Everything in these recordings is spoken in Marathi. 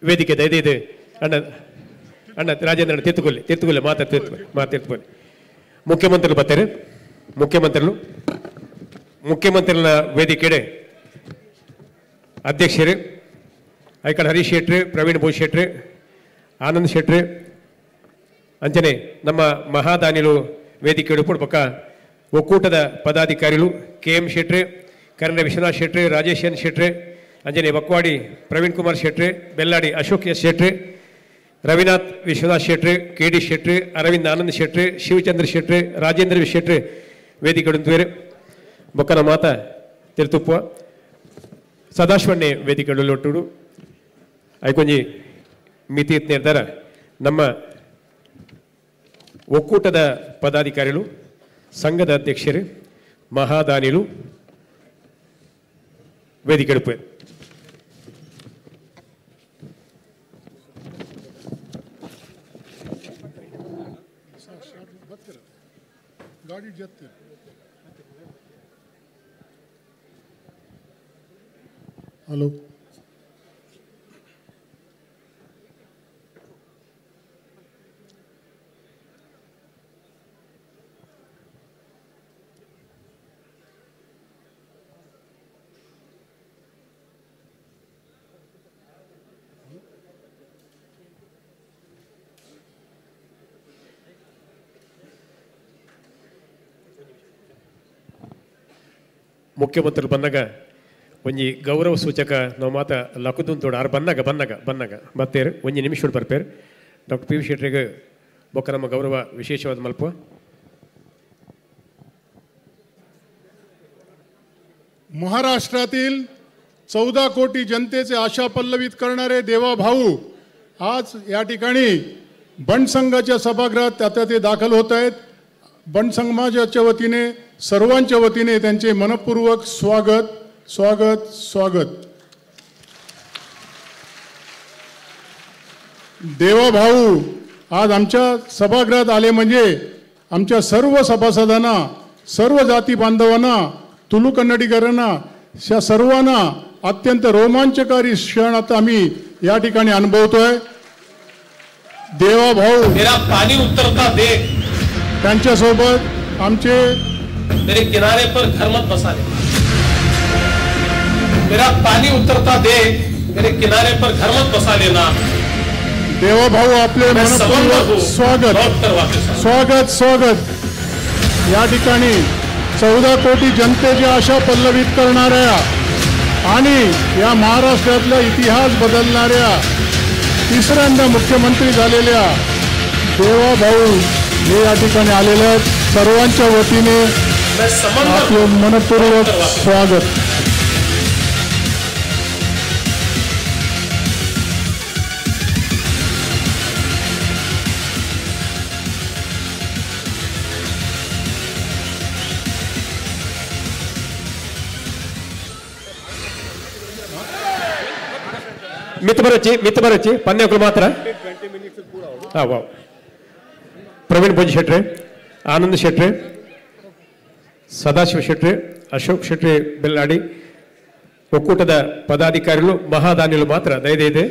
ವೇದಿಕೆ ದಯದಿದೆ ಅಣ್ಣ ಅಣ್ಣ ರಾಜೇಂದ್ರ ಅಣ್ಣ ತೀರ್ಥಗೊಳ್ಳಿ ಮಾತಾಡ್ತೀರ್ಕೊಳ್ಳಿ ಮುಖ್ಯಮಂತ್ರಿಗಳು ಬರ್ತಾರೆ ಮುಖ್ಯಮಂತ್ರಿಗಳ ವೇದಿಕೆಡೆ ಅಧ್ಯಕ್ಷರು ಐಕಡೆ ಹರೀಶ್ ಶೆಟ್ಟಿ ಪ್ರವೀಣ್ ಭೂಷ್ ಶೆಟ್ಟಿ ಆನಂದ್ ಶೆಟ್ಟಿ ಅಂಚನೆ ನಮ್ಮ ಮಹಾದಾನಿಲು ವೇದಿಕೆ ಪಕ್ಕ ಒಕ್ಕೂಟದ ಪದಾಧಿಕಾರಿಗಳು KM Shetty Karna Vishwanath Shetty Rajesh N Shetty Anjane Bakwadi Praveen Kumar Shetty Belladi Ashok S Shetty Ravinath Vishwanath Shetty KD Shetty Aravind Anand Shetty Shivachandra Shetty Rajendra Shetty ವೇದಿಕೆ ಬೊಕ್ಕನ ಮಾತ ತಿರುತುಪ್ಪ ಸದಾಶಿವಣ್ಣೆ ವೇದಿಕೆಗಳು ಒಟ್ಟುಡು ಐಕೊಂಜಿ ಮಿತಿ ನಿರ್ಧಾರ ನಮ್ಮ ಒಕ್ಕೂಟದ ಪದಾಧಿಕಾರಿಗಳು ಸಂಘದ ಅಧ್ಯಕ್ಷರು ಮಹಾದಾನಿಗಳು ವೇದಿಕೆ ಹಲೋ ಮುಖ್ಯಮಂತ್ರಿ ಬಂದಾಗ ಒಂಜಿ ಗೌರವ ಸೂಚಕ ನಾವು ಮಾತ ಲಕುದು ತೋಡ ಆರು ಬನ್ನಾಗ ಬರ್ತೇರು ಒಂಜಿ ನಿಮಿಷ ಬರ್ಪೇರು ಡಾಕ್ಟರ್ PV ಶೆಟ್ಟಿಗೆ ಬೊಕ್ಕ ನಮ್ಮ ಗೌರವ ವಿಶೇಷವಾದ ಮಲ್ಪ महाराष्ट्रातील 14 कोटी जनतेचे आशा पल्लवित करणारे देवा भाऊ आज या ठिकाणी बंडसंघाच्या सभागृहात आता ते दाखल होत आहेत. बंड समाजाच्या वतीने सर्वांच्या वतीने त्यांचे मनपूर्वक स्वागत स्वागत स्वागत. देवा भाऊ आज आमच्या सभागृहात आले म्हणजे आमच्या सर्व सभासदांना सर्व जाती बांधवांना तुलू कन्नडीकरांना या सर्वांना अत्यंत रोमांचकारी क्षण आता आम्ही या ठिकाणी अनुभवतोय. देवा भाऊ मेरा पानी उतरता देख त्यांच्या सोबत आमचे मेरे किनारे पर घर मत बसा ले. मेरा पानी उतरता देख मेरे किनारे पर घर मत बसा लेना. देवा भाऊ आपले मनपूर्वक स्वागत स्वागत स्वागत. या ठिकाणी 14 कोटी जनतेची आशा पल्लवित करणाऱ्या आणि या महाराष्ट्रातला इतिहास बदलणाऱ्या तिसऱ्यांदा मुख्यमंत्री झालेल्या देवा भाऊ हे या ठिकाणी आलेले आहेत. सर्वांच्या वतीने आपले मनपूर्वक स्वागत. ಮಿತ್ ಬರಚ್ಚಿ ಪನ್ನೆಗಳು ಮಾತ್ರ. ವಾವ್. ಪ್ರವೀಣ್ ಭೋಜ್ ಶೆಟ್ಟಿ ಆನಂದ್ ಶೆಟ್ಟಿ ಸದಾಶಿವ ಶೆಟ್ಟಿ ಅಶೋಕ್ ಶೆಟ್ಟಿ ಬೆಲ್ಲಾಡಿ ಒಕ್ಕೂಟದ ಪದಾಧಿಕಾರಿಗಳು ಮಹಾದಾನಿಗಳು ಮಾತ್ರ ದಯವಿದೆ.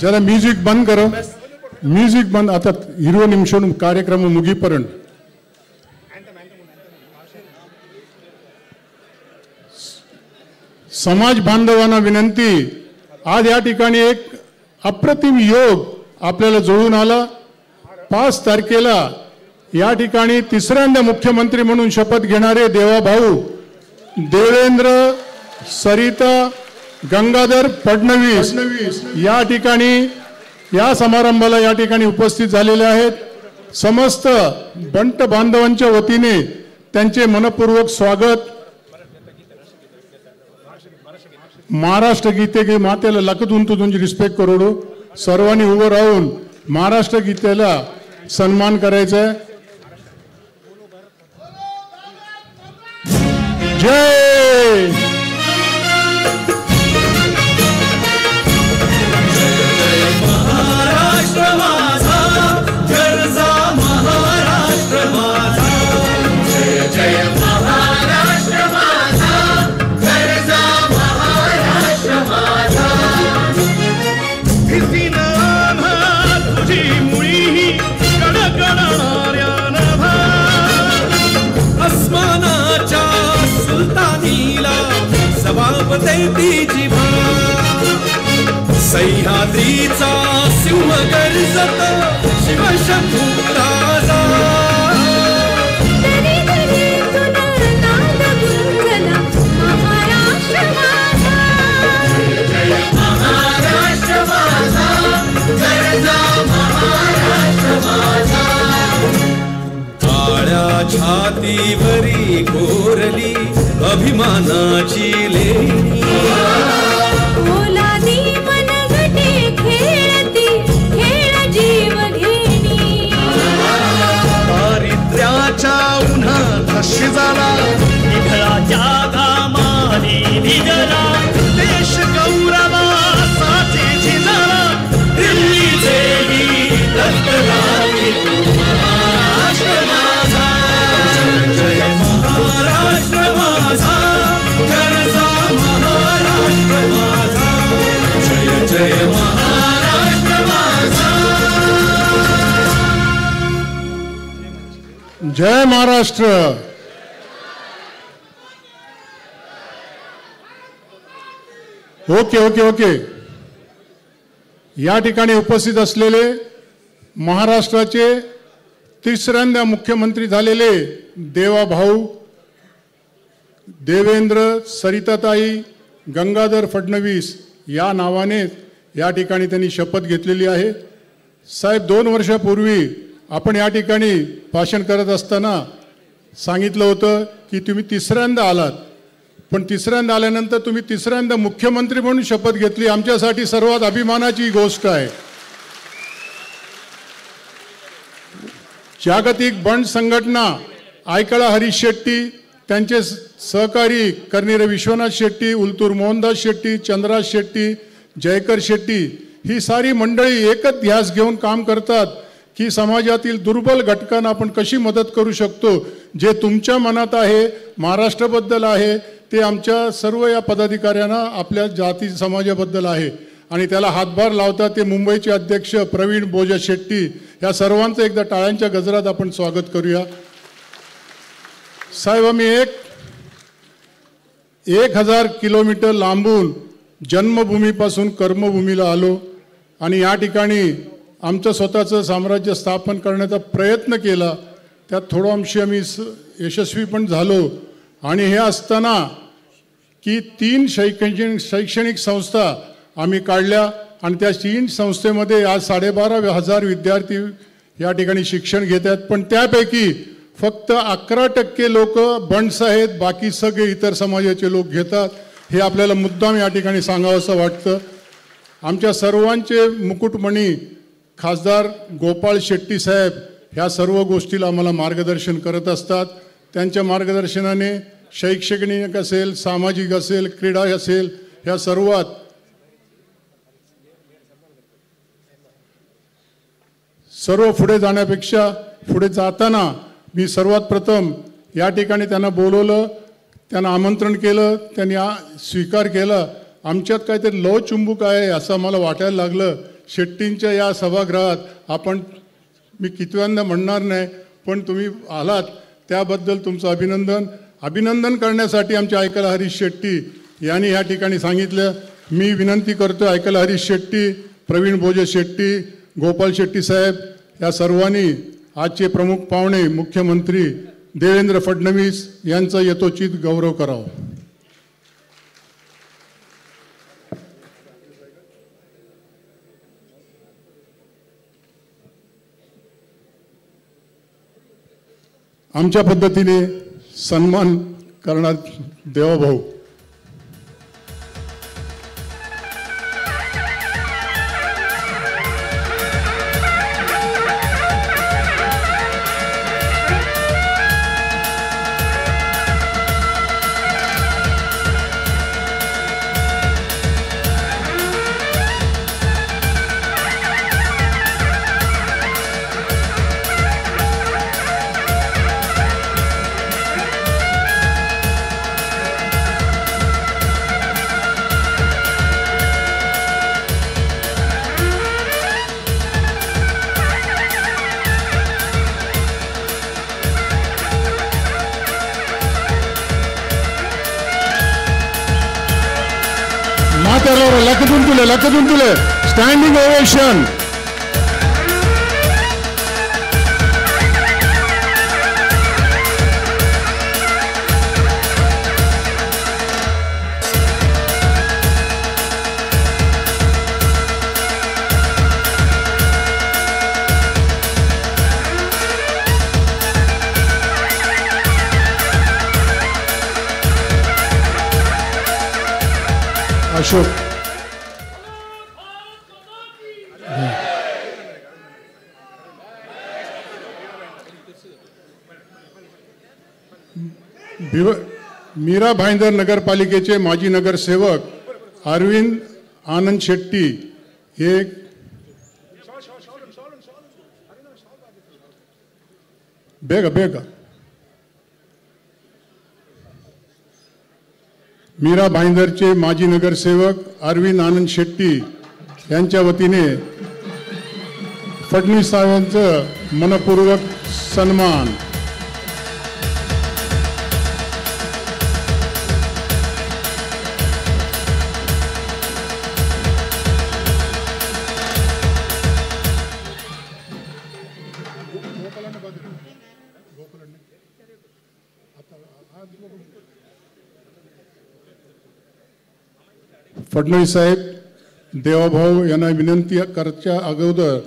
जरा म्युझिक बंद करो. म्युझिक बंद. आता 20 निमिषांनी कार्यक्रम मुगीपर्यंत समाज बांधवांना विनंती. आज या ठिकाणी एक अप्रतिम योग आपल्याला जुळून आला. 5 तारखेला या ठिकाणी तिसऱ्यांदा मुख्यमंत्री म्हणून शपथ घेणारे देवा भाऊ देवेंद्र सरिता गंगाधर फडणवीस या ठिकाणी या समारंभाला या ठिकाणी उपस्थित झालेले आहेत. समस्त बंट बांधवांच्या वतीने त्यांचे मनपूर्वक स्वागत. महाराष्ट्र गीते की मातेला लकतून तुझी रिस्पेक्ट करोडो. सर्वांनी उभं राहून महाराष्ट्र गीतेला सन्मान करायचा आहे. जय कापते ती जिभा सह्याद्रीचा सिंह गर्जत शिवशंभू राजा काळ्या छातीवरी कोरली अभिमानाची लेणी ओलादी मनगटे खेळती खेळ जीव घेणी दारिद्र्याच्या उन्हात शिजाला निधळाच्या घामाने निजला देश गौरवासाठी झिजाला दिल्लीचे गीत लागले महाराष्ट्र माझा जय महाराष्ट्र माझा गरजा महाराष्ट्र माझा जय जय महाराष्ट्र माझा जय महाराष्ट्र. Okay okay okay. या ठिकाणी उपस्थित असलेले महाराष्ट्राचे तिसऱ्यांदा मुख्यमंत्री झालेले देवाभाऊ देवेंद्र सरिताताई गंगाधर फडणवीस या नावाने या ठिकाणी त्यांनी शपथ घेतलेली आहे. साहेब 2 वर्षापूर्वी आपण या ठिकाणी भाषण करत असताना सांगितलं होतं की तुम्ही तिसऱ्यांदा आलात, पण तिसऱ्यांदा आल्यानंतर तुम्ही तिसऱ्यांदा मुख्यमंत्री म्हणून शपथ घेतली. आमच्यासाठी सर्वात अभिमानाची गोष्ट आहे. जागतिक बंड संघटना आयकळा हरीश शेट्टी, त्यांचे सहकारी करणारे विश्वनाथ शेट्टी, उलतूर मोहनदास शेट्टी, चंद्रराज शेट्टी, जयकर शेट्टी ही सारी मंडळी एकच ध्यास घेऊन काम करतात की समाजातील दुर्बल घटकांना आपण कशी मदत करू शकतो. जे तुमच्या मनात आहे महाराष्ट्राबद्दल आहे ते आमच्या सर्व या पदाधिकाऱ्यांना आपल्या जाती समाजाबद्दल आहे आणि त्याला हातभार लावतात ते मुंबईचे अध्यक्ष प्रवीण बोजा शेट्टी. या सर्वांचं एकदा टाळ्यांच्या गजरात आपण स्वागत करूया. साहेब आम्ही 1000 किलोमीटर लांबून जन्मभूमीपासून कर्मभूमीला आलो आणि या ठिकाणी आमचं स्वतःचं साम्राज्य स्थापन करण्याचा प्रयत्न केला. त्यात थोडं अंशी आम्ही यशस्वी पण झालो. आणि हे असताना की 3 शैक्षणिक संस्था आम्ही काढल्या आणि त्या 3 संस्थेमध्ये आज 12,500 विद्यार्थी या ठिकाणी शिक्षण घेत आहेत. पण त्यापैकी फक्त 11% लोक बंड्स आहेत, बाकी सगळे इतर समाजाचे लोक घेतात. हे आपल्याला मुद्दाम या ठिकाणी सांगावंसं वाटतं. आमच्या सर्वांचे मुकुटमणी खासदार गोपाळ शेट्टी साहेब ह्या सर्व गोष्टीला आम्हाला मार्गदर्शन करत असतात. त्यांच्या मार्गदर्शनाने शैक्षणिक असेल, सामाजिक असेल, क्रीडा असेल, ह्या सर्व पुढे जाण्यापेक्षा पुढे जाताना मी सर्वात प्रथम या ठिकाणी त्यांना बोलवलं, त्यांना आमंत्रण केलं, त्यांनी स्वीकार केला. आमच्यात काहीतरी लव चुंबक आहे असं मला वाटायला लागलं. शेट्टींच्या या सभागृहात मी कितव्यांदा म्हणणार नाही, पण तुम्ही आलात त्याबद्दल तुमचं अभिनंदन करण्यासाठी आमच्या आयकला हरीश शेट्टी यांनी या ठिकाणी सांगितलं. मी विनंती करतो आयकला हरीश शेट्टी, प्रवीण बोजे शेट्टी, गोपाळ शेट्टी साहेब या सर्वांनी आजचे प्रमुख पाहुणे मुख्यमंत्री देवेंद्र फडणवीस यांचा यथोचित गौरव करावा. आमच्या पद्धतीने सन्मान करणार देवाभाऊ. लखदुंतुले स्टँडिंग ओवेशन. अशोक मीरा भाईंदर नगरपालिकेचे माजी नगरसेवक अरविंद आनंद शेट्टी हे बेगा मीरा भाईंदरचे माजी नगरसेवक अरविंद आनंद शेट्टी यांच्या वतीने फडणवीस साहेबांचं मनपूर्वक सन्मान. फडणवीस साहेब देवाभाऊ यांना विनंती करायच्या अगोदर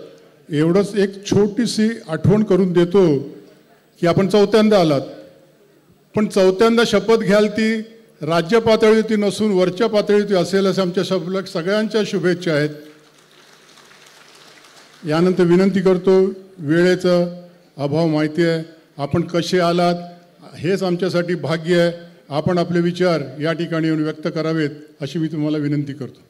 एवढंच एक छोटीशी आठवण करून देतो की आपण चौथ्यांदा आलात, पण चौथ्यांदा शपथ घ्याल ती राज्य पातळीवरती नसून वरच्या पातळीवरती असेल असं आमच्या सगळ्यांच्या शुभेच्छा आहेत. यानंतर विनंती करतो, वेळेचा अभाव माहिती आहे, आपण कसे आलात हेच आमच्यासाठी भाग्य आहे. आपण आपले विचार या ठिकाणी येऊन व्यक्त करावेत अशी मी तुम्हाला विनंती करतो.